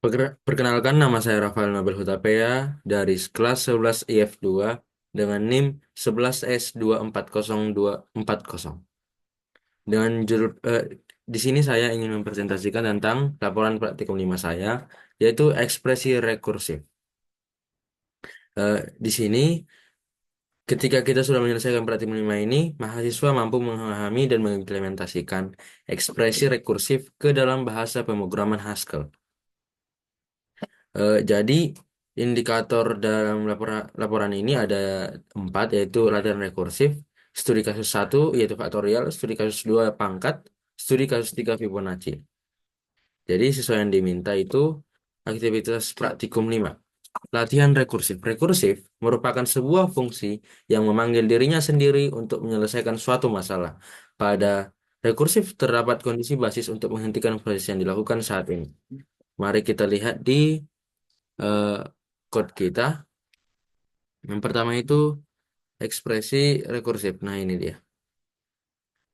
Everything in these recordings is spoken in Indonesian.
Perkenalkan, nama saya Rafael Nobel Hutapea dari kelas 11 IF2 dengan NIM 11S2402440. Dengan judul di sini saya ingin mempresentasikan tentang laporan praktikum 5 saya, yaitu ekspresi rekursif. Di sini, ketika kita sudah menyelesaikan praktikum 5 ini, mahasiswa mampu memahami dan mengimplementasikan ekspresi rekursif ke dalam bahasa pemrograman Haskell. Jadi indikator dalam laporan ini ada 4, yaitu latihan rekursif, studi kasus 1 yaitu faktorial, studi kasus 2 pangkat, studi kasus 3 Fibonacci. Jadi sesuai yang diminta itu aktivitas praktikum 5. Latihan rekursif. Rekursif merupakan sebuah fungsi yang memanggil dirinya sendiri untuk menyelesaikan suatu masalah. Pada rekursif terdapat kondisi basis untuk menghentikan proses yang dilakukan saat ini. Mari kita lihat di eh, code kita. Yang pertama itu ekspresi rekursif. Nah, ini dia.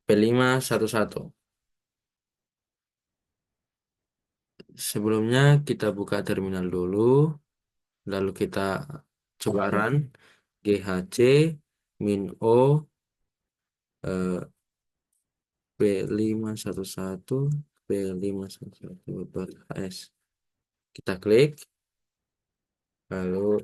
P511. Sebelumnya kita buka terminal dulu, lalu kita coba run GHC min O eh, P511 P511.ls. Kita klik, lalu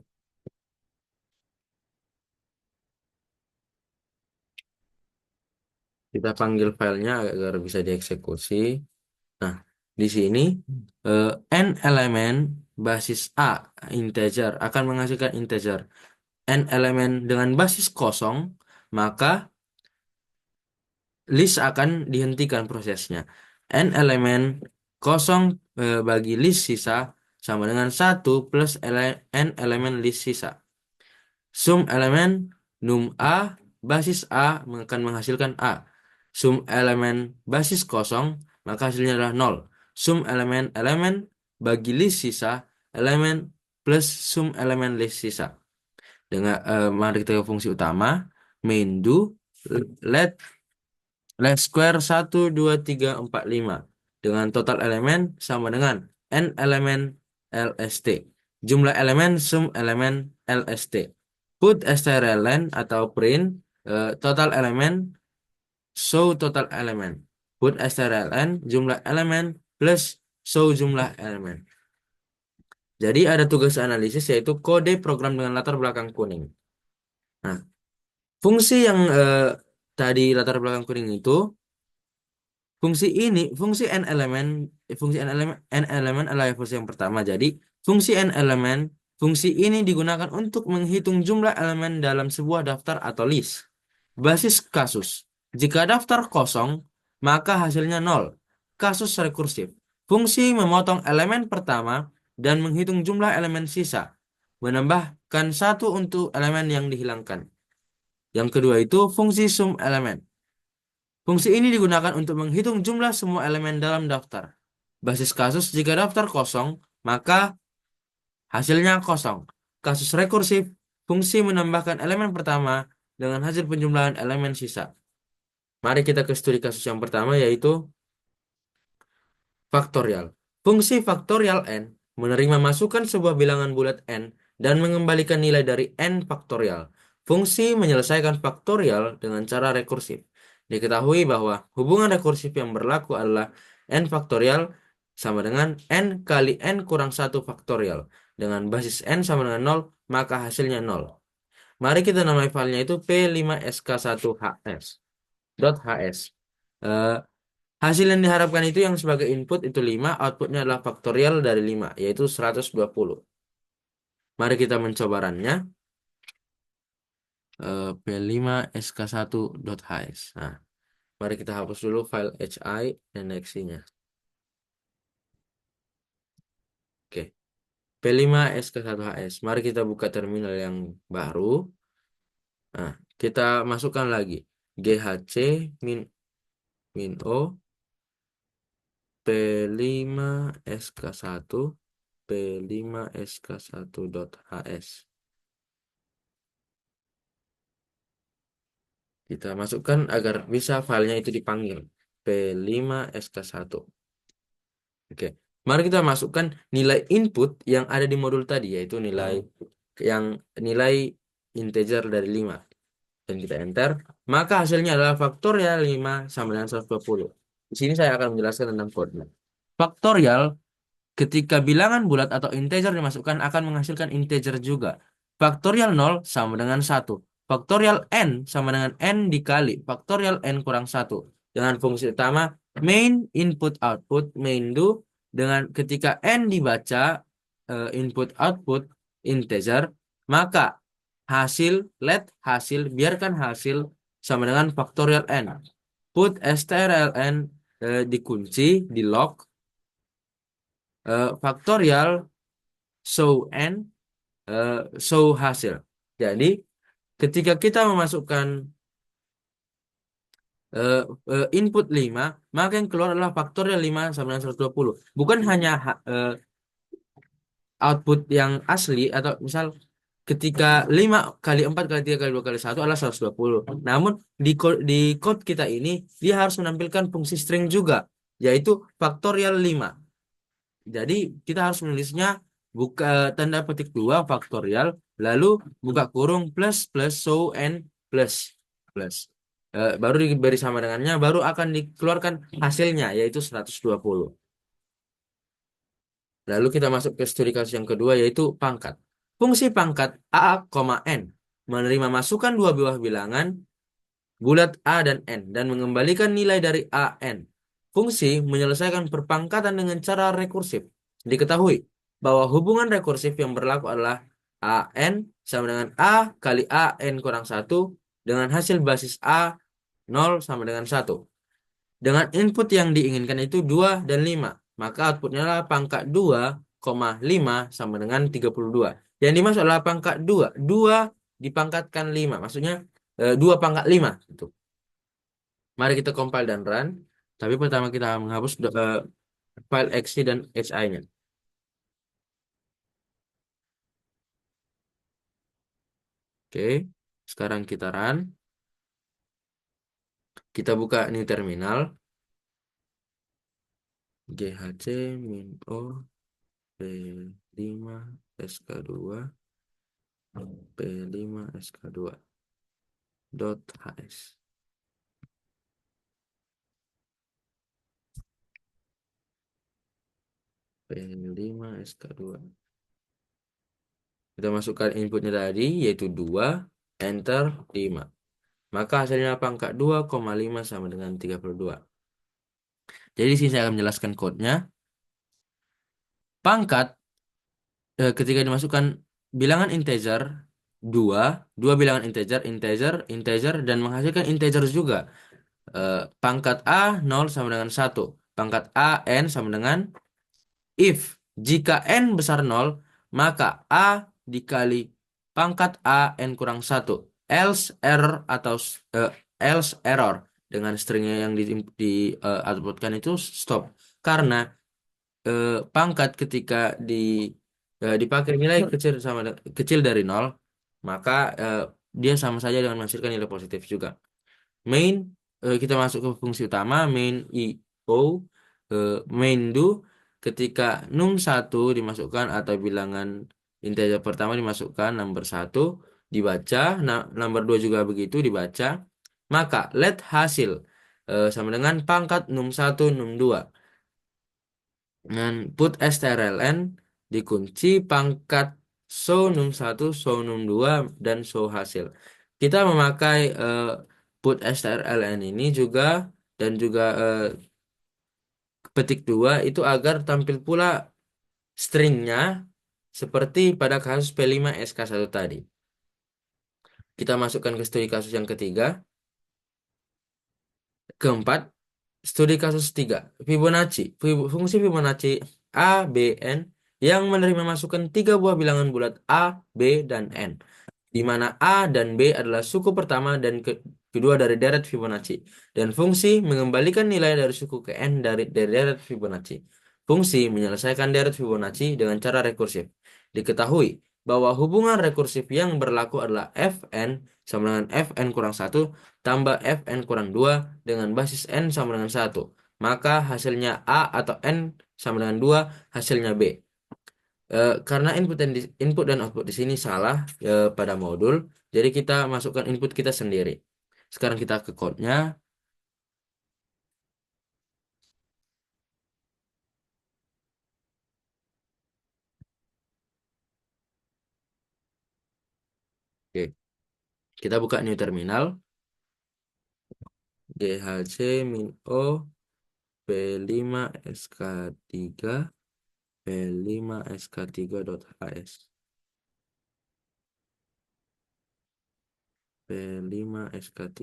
kita panggil filenya agar bisa dieksekusi. Nah, di sini eh, n elemen basis A integer akan menghasilkan integer. N elemen dengan basis kosong, maka list akan dihentikan prosesnya. N elemen kosong bagi list sisa sama dengan 1 plus N elemen list sisa. Sum elemen num A basis A akan menghasilkan A. Sum elemen basis kosong, maka hasilnya adalah 0. Sum elemen bagi list sisa elemen plus sum elemen list sisa. Dengan mari kita ke fungsi utama, main do let square 1 2 3 4 5 dengan total elemen sama dengan n elemen LST. Jumlah elemen sum elemen LST. Put strlen atau print total elemen show total elemen. Put strlen jumlah elemen plus show jumlah elemen. Jadi ada tugas analisis yaitu kode program dengan latar belakang kuning. Nah, fungsi yang tadi latar belakang kuning itu, fungsi n elemen adalah fungsi yang pertama. Jadi, fungsi n elemen, fungsi ini digunakan untuk menghitung jumlah elemen dalam sebuah daftar atau list. Basis kasus. Jika daftar kosong, maka hasilnya 0. Kasus rekursif. Fungsi memotong elemen pertama dan menghitung jumlah elemen sisa. Menambahkan 1 untuk elemen yang dihilangkan. Yang kedua itu fungsi sum elemen. Fungsi ini digunakan untuk menghitung jumlah semua elemen dalam daftar. Basis kasus jika daftar kosong, maka hasilnya kosong. Kasus rekursif, fungsi menambahkan elemen pertama dengan hasil penjumlahan elemen sisa. Mari kita ke studi kasus yang pertama, yaitu faktorial. Fungsi faktorial n menerima masukan sebuah bilangan bulat n dan mengembalikan nilai dari n faktorial. Fungsi menyelesaikan faktorial dengan cara rekursif. Diketahui bahwa hubungan rekursif yang berlaku adalah n faktorial sama dengan n kali n kurang 1 faktorial. Dengan basis n sama dengan 0, maka hasilnya 0. Mari kita namai filenya itu P5sk1hs. .hs. Eh, Hasil yang diharapkan itu yang sebagai input itu 5, outputnya adalah faktorial dari 5, yaitu 120. Mari kita mencoba runnya. P5sk1.hs. Nah, mari kita hapus dulu file hi dan exe-nya. Oke, P5sk1hs. Mari kita buka terminal yang baru. Nah, kita masukkan lagi GHC min o P5sk1 P5sk1.hs. Kita masukkan agar bisa filenya itu dipanggil P5sk1. Oke. Mari kita masukkan nilai input yang ada di modul tadi, yaitu yang nilai integer dari 5. Dan kita enter. Maka hasilnya adalah faktorial 5 sama dengan 120. Di sini saya akan menjelaskan tentang kodenya. Faktorial ketika bilangan bulat atau integer dimasukkan akan menghasilkan integer juga. Faktorial 0 sama dengan 1. Faktorial n sama dengan n dikali faktorial n kurang 1. Dengan fungsi utama main input output main do dengan ketika n dibaca input output integer, maka hasil biarkan hasil sama dengan faktorial n. Put strln dikunci di log faktorial show n show hasil. Jadi ketika kita memasukkan eh, input 5, maka yang keluar adalah faktorial 5 sama dengan 120. Bukan hanya output yang asli, atau misal ketika 5 kali 4 kali 3 kali 2 kali 1 adalah 120. Namun di code kita ini dia harus menampilkan fungsi string juga, yaitu faktorial 5. Jadi kita harus menulisnya buka tanda petik 2 faktorial, lalu buka kurung plus plus show n plus plus. Baru diberi sama dengannya, baru akan dikeluarkan hasilnya, yaitu 120. Lalu kita masuk ke studi kasus yang kedua, yaitu pangkat. Fungsi pangkat a, n menerima masukan dua buah bilangan bulat a dan n dan mengembalikan nilai dari a n. Fungsi menyelesaikan perpangkatan dengan cara rekursif. Diketahui bahwa hubungan rekursif yang berlaku adalah a n sama dengan a kali a n kurang 1 dengan hasil basis a 0 sama dengan 1. Dengan input yang diinginkan itu 2 dan 5. Maka outputnya adalah pangkat 2,5 sama dengan 32. Yang dimaksud adalah pangkat 2. 2 dipangkatkan 5. Maksudnya 2 pangkat 5. Gitu. Mari kita compile dan run. Tapi pertama kita menghapus file exe dan hi-nya. Oke, sekarang kita run. Kita buka new terminal. GHC min o P5 SK2 P5 SK2 .hs. P5 SK2. Kita masukkan inputnya tadi, yaitu 2, enter 5. Maka hasilnya pangkat 2,5 sama dengan 32. Jadi di sini saya akan menjelaskan kodenya. Pangkat ketika dimasukkan bilangan integer 2, 2 bilangan integer, integer, dan menghasilkan integer juga. Pangkat A 0 sama dengan 1. Pangkat A n sama dengan if jika n besar 0, maka A dikali pangkat A n kurang 1. Else error atau else error dengan stringnya yang outputkan itu stop. Karena pangkat ketika dipakai nilai kecil dari 0, maka dia sama saja dengan menghasilkan nilai positif juga. Main kita masuk ke fungsi utama main io main do ketika num1 dimasukkan atau bilangan integer pertama dimasukkan number 1 dibaca, number 2 juga begitu dibaca, maka let hasil sama dengan pangkat num1 num2 dengan put strln dikunci pangkat show num1 show num2 dan show hasil. Kita memakai put strln ini juga dan juga petik 2 itu agar tampil pula stringnya seperti pada kasus P5 SK1 tadi. Kita masukkan ke studi kasus yang ketiga. Keempat, studi kasus 3. Fibonacci. Fungsi Fibonacci A, B, N yang menerima masukan 3 buah bilangan bulat A, B, dan N, di mana A dan B adalah suku pertama dan kedua dari deret Fibonacci. Dan fungsi mengembalikan nilai dari suku ke N dari deret Fibonacci. Fungsi menyelesaikan deret Fibonacci dengan cara rekursif. Diketahui bahwa hubungan rekursif yang berlaku adalah Fn sama dengan Fn kurang 1 tambah Fn kurang 2 dengan basis N sama dengan 1. Maka hasilnya A atau N sama dengan 2, hasilnya B. Karena input dan output di sini salah pada modul, jadi kita masukkan input kita sendiri. Sekarang kita ke code-nya. Oke, kita buka new terminal. GHC min O P5 SK3 P5 SK3 .hs P5 SK3.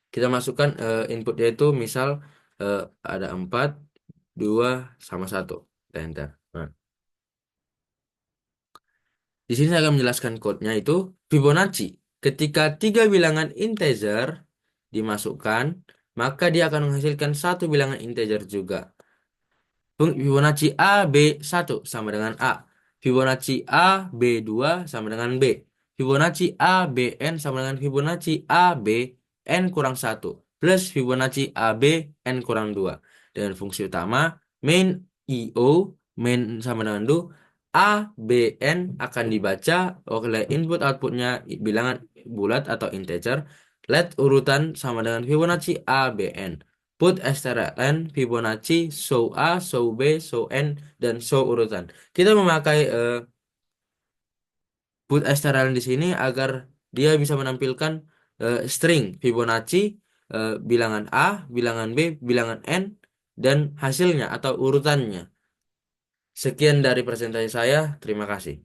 Kita masukkan inputnya itu misal eh, ada 4, 2, sama 1. Enter. Nah, di sini saya akan menjelaskan code-nya itu Fibonacci. Ketika 3 bilangan integer dimasukkan, maka dia akan menghasilkan satu bilangan integer juga. Fibonacci A B1 sama dengan A. Fibonacci A B2 sama dengan B. Fibonacci A BN sama dengan Fibonacci A B N kurang 1 plus Fibonacci A B N kurang 2. Dengan fungsi utama main IO main sama dengan do A B N akan dibaca oleh input outputnya bilangan bulat atau integer. Let urutan sama dengan Fibonacci A B N. Put STRLN, Fibonacci, show A, show B, show N, dan show urutan. Kita memakai put STRLN di sini agar dia bisa menampilkan string Fibonacci, bilangan A, bilangan B, bilangan N, dan hasilnya atau urutannya. Sekian dari presentasi saya. Terima kasih.